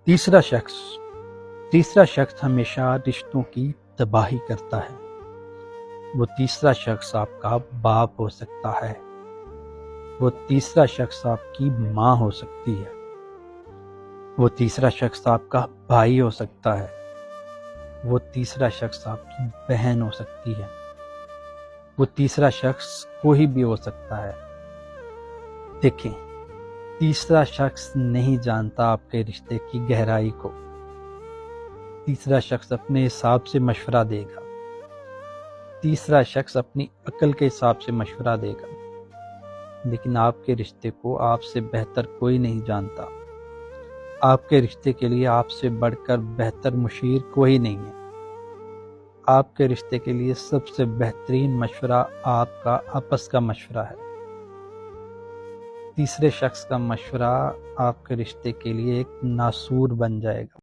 تیسرا شخص ہمیشہ رشتوں کی تباہی کرتا ہے۔ وہ تیسرا شخص آپ کا باپ ہو سکتا ہے، وہ تیسرا شخص آپ کی ماں ہو سکتی ہے، وہ تیسرا شخص آپ کا بھائی ہو سکتا ہے، وہ تیسرا شخص آپ کی بہن ہو سکتی ہے، وہ تیسرا شخص کوئی بھی ہو سکتا ہے۔ دیکھیں، تیسرا شخص نہیں جانتا آپ کے رشتے کی گہرائی کو۔ تیسرا شخص اپنے حساب سے مشورہ دے گا، تیسرا شخص اپنی عقل کے حساب سے مشورہ دے گا، لیکن آپ کے رشتے کو آپ سے بہتر کوئی نہیں جانتا۔ آپ کے رشتے کے لیے آپ سے بڑھ کر بہتر مشیر کوئی نہیں ہے۔ آپ کے رشتے کے لیے سب سے بہترین مشورہ آپ کا آپس کا مشورہ ہے۔ تیسرے شخص کا مشورہ آپ کے رشتے کے لیے ایک ناسور بن جائے گا۔